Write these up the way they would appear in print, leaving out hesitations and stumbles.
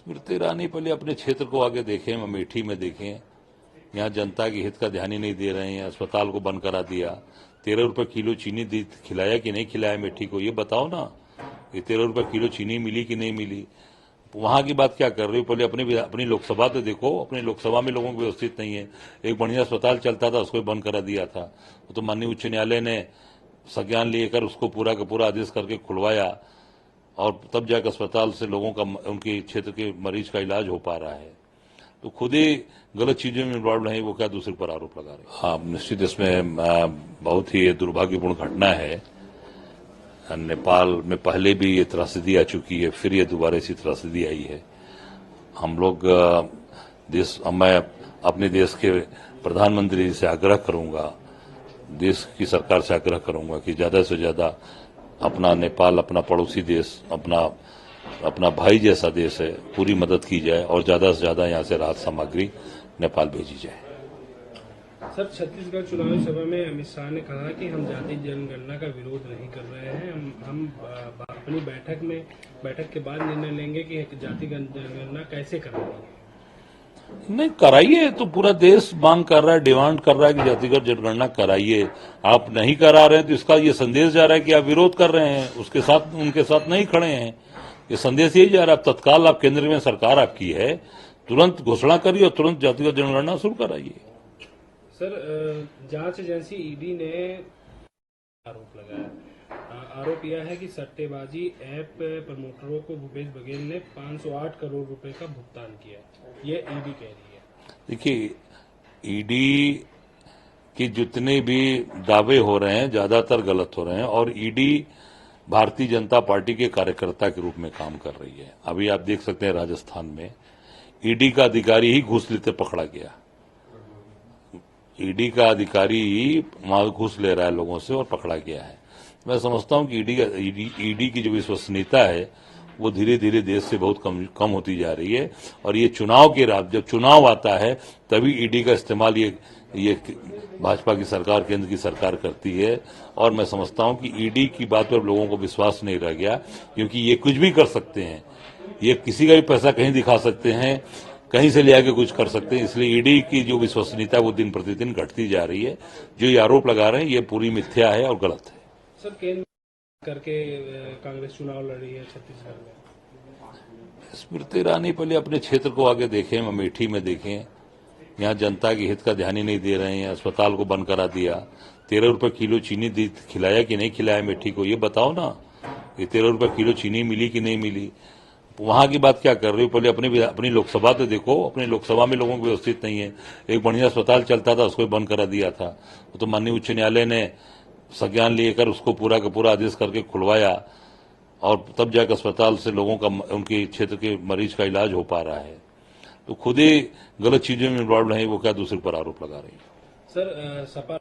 स्मृति ईरानी पहले अपने क्षेत्र को आगे देखें, अमेठी में देखें। यहाँ जनता के हित का ध्यान ही नहीं दे रहे हैं। अस्पताल को बंद करा दिया। 13 रुपए किलो चीनी खिलाया कि नहीं खिलाया अमेठी को, ये बताओ ना। ये 13 रुपए किलो चीनी मिली कि नहीं मिली? वहां की बात क्या कर रहे हो? पहले अपनी लोकसभा तो देखो। अपनी लोकसभा में लोगों को व्यवस्थित नहीं है। एक बढ़िया अस्पताल चलता था, उसको बंद करा दिया था। तो माननीय उच्च न्यायालय ने संज्ञान लेकर उसको पूरा का पूरा आदेश करके खुलवाया, और तब जाकर अस्पताल से लोगों का, उनके क्षेत्र के मरीज का इलाज हो पा रहा है। तो खुद ही गलत चीजों में इन्वॉल्व नहीं, वो क्या दूसरे पर आरोप लगा रहे। हाँ, निश्चित इसमें बहुत ही दुर्भाग्यपूर्ण घटना है। नेपाल में पहले भी ये त्रासदी आ चुकी है, फिर ये दोबारा इसी त्रासदी आई है। हम लोग मैं अपने देश के प्रधानमंत्री से आग्रह करूंगा, देश की सरकार से आग्रह करूंगा कि ज्यादा से ज्यादा अपना नेपाल, अपना पड़ोसी देश, अपना भाई जैसा देश है, पूरी मदद की जाए और ज्यादा से ज्यादा यहाँ से राहत सामग्री नेपाल भेजी जाए। सर, छत्तीसगढ़ चुनावी सभा में अमित शाह ने कहा कि हम जाति जनगणना का विरोध नहीं कर रहे हैं। हम अपनी बैठक के बाद निर्णय लेंगे कि जाति जनगणना कैसे कराएंगे। नहीं कराइए, तो पूरा देश मांग कर रहा है, डिमांड कर रहा है कि जातिगत जनगणना कराइए। आप नहीं करा रहे हैं तो इसका ये संदेश जा रहा है कि आप विरोध कर रहे हैं, उसके साथ उनके साथ नहीं खड़े हैं। ये संदेश यही जा रहा है। तत्काल आप केंद्र में सरकार आपकी है, तुरंत घोषणा करिए और तुरंत जातिगत जनगणना शुरू कराइए। सर, जांच एजेंसी ईडी ने आरोप लगाया, आरोप यह है कि सट्टेबाजी ऐप प्रमोटरों को भूपेश बघेल ने 508 करोड़ रुपए का भुगतान किया, ये ईडी कह रही है। देखिए, ईडी के जितने भी दावे हो रहे हैं ज्यादातर गलत हो रहे हैं, और ईडी भारतीय जनता पार्टी के कार्यकर्ता के रूप में काम कर रही है। अभी आप देख सकते हैं राजस्थान में ईडी का अधिकारी ही घूस लेते पकड़ा गया। ईडी का अधिकारी ही वहां घूस ले रहा है लोगों से और पकड़ा गया है। मैं समझता हूं कि ईडी की जो विश्वसनीयता है वो धीरे धीरे देश से बहुत कम होती जा रही है। और ये चुनाव के रात, जब चुनाव आता है तभी ईडी का इस्तेमाल ये भाजपा की सरकार, केंद्र की सरकार करती है। और मैं समझता हूं कि ईडी की बात पर लोगों को विश्वास नहीं रह गया, क्योंकि ये कुछ भी कर सकते हैं। ये किसी का भी पैसा कहीं दिखा सकते हैं, कहीं से ले आके कुछ कर सकते हैं। इसलिए ईडी की जो विश्वसनीयता है वो दिन प्रतिदिन घटती जा रही है। जो ये आरोप लगा रहे हैं ये पूरी मिथ्या है और गलत है। सर, केंद्र करके कांग्रेस चुनाव लड़ी है छत्तीसगढ़ में। स्मृति ईरानी पहले अपने क्षेत्र को आगे देखें, अमेठी में देखें। यहाँ जनता के हित का ध्यान ही नहीं दे रहे हैं। अस्पताल को बंद करा दिया। 13 रुपए किलो चीनी खिलाया कि नहीं खिलाया अमेठी को, ये बताओ ना। ये 13 रुपए किलो चीनी मिली कि नहीं मिली? वहां की बात क्या कर रहे हो? पहले अपनी लोकसभा तो देखो। अपनी लोकसभा में लोगों को व्यवस्थित नहीं है। एक बढ़िया अस्पताल चलता था, उसको बंद करा दिया था। तो माननीय उच्च न्यायालय ने संज्ञान लेकर उसको पूरा का पूरा आदेश करके खुलवाया, और तब जाकर अस्पताल से लोगों का, उनके क्षेत्र के मरीज का इलाज हो पा रहा है। तो खुद ही गलत चीजों में इन्वॉल्व नहीं, वो क्या दूसरे पर आरोप लगा रही है। सर, सपा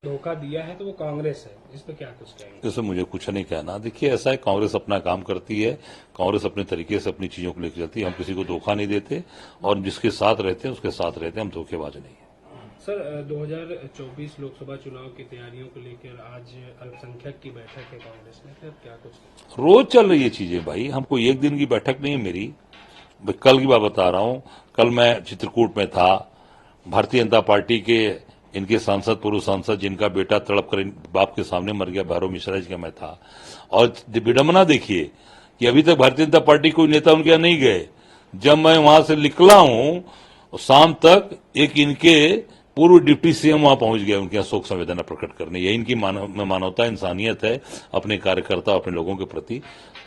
धोखा दिया है तो वो कांग्रेस है, इस पर क्या कुछ कहेंगे? इसमें मुझे कुछ नहीं कहना। देखिए, ऐसा है, कांग्रेस अपना काम करती है। कांग्रेस अपने तरीके से अपनी चीजों को लेकर चलती है। हम किसी को धोखा नहीं देते, और जिसके साथ रहते हैं उसके साथ रहते हैं। हम धोखेबाज नहीं है। सर, 2024 लोकसभा चुनाव की तैयारियों को लेकर आज अल्पसंख्यक की बैठक है कांग्रेस में, सर क्या कुछ? रोज चल रही है चीजें भाई। हमको एक दिन की बैठक नहीं है मेरी। कल की बात बता रहा हूं। कल मैं चित्रकूट में था। भारतीय जनता पार्टी के इनके सांसद, पूर्व सांसद, जिनका बेटा तड़प कर बाप के सामने मर गया, भैरव मिश्रा जी का मैं था। और विडंबना देखिए कि अभी तक भारतीय जनता पार्टी कोई नेता उनके यहाँ नहीं गए। जब मैं वहां से निकला हूं शाम तक, एक इनके पूर्व डिप्टी सीएम वहां पहुंच गया उनके यहाँ शोक संवेदना प्रकट करने। यही इनकी मानवता, इंसानियत है अपने कार्यकर्ता, अपने लोगों के प्रति।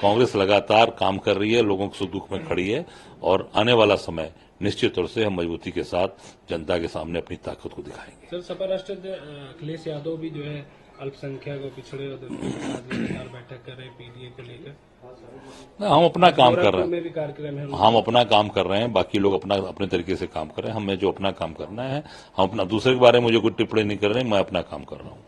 कांग्रेस लगातार काम कर रही है, लोगों के सुख दुख में खड़ी है, और आने वाला समय निश्चित तौर से हम मजबूती के साथ जनता के सामने अपनी ताकत को दिखाएंगे। सर, सपा राष्ट्र अखिलेश यादव भी जो है अल्पसंख्यक और पिछड़े बैठक कर रहे हैं पीडीए को लेकर। हम अपना काम कर रहे हैं। भी कार्यक्रम है, हम अपना काम कर रहे हैं। बाकी लोग अपने तरीके से काम कर रहे हैं। हमें जो अपना काम करना है, हम अपना, दूसरे के बारे में मुझे कोई टिप्पणी नहीं कर रहे हैं। मैं अपना काम कर रहा हूँ।